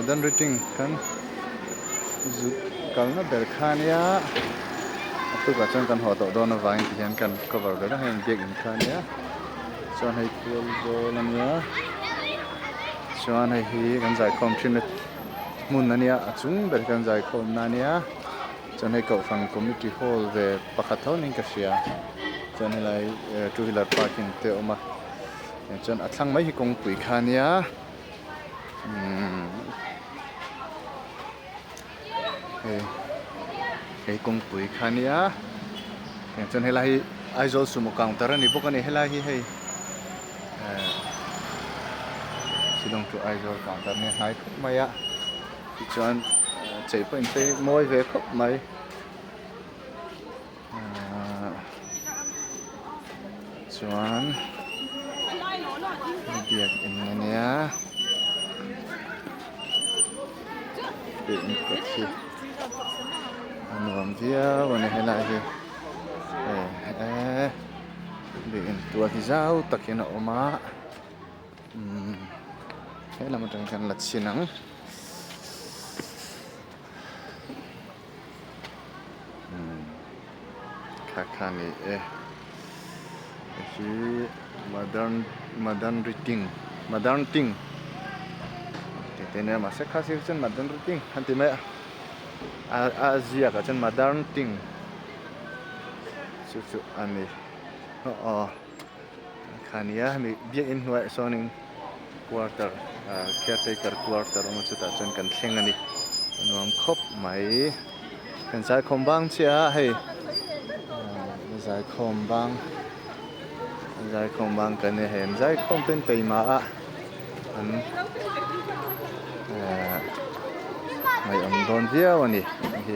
Madanryting kan zu kalna berkhania tu ka chang kan hoto dona vain hian kan cover da hen Biakin khania chuan hei pool ball ania chuan hei hi kan zai khom thin mun ania achung ber kan zai khom na ania chuan hei ko phang community hall ve pakhat thon in ka sia chuan helai two wheeler parking te oma chuan athlang mai hi kong pui khania hei kong pui khania chuan helai aizol sumo counter ani bawk ani helai hi hei Shillong to aizol counter ne hai khop mai a chuan chei point te moi ve khop mai chuan Biakin ania Biakin kotsi anuam via wane helai hi Biakin tua hi zau takin a oma hela matang kan lat sinang khani hi Madanryting tene ma se khasi chen Madanryting hanti me Asia ka chen Madanryting chu ani khania mi Biakin huai soning quarter caretaker quarter mo chuta chen kan thleng ani nuam khop mai kan sai khombang chia hei zai khombang kan ne hem zai khom pen teima a an mai am don dia wani hi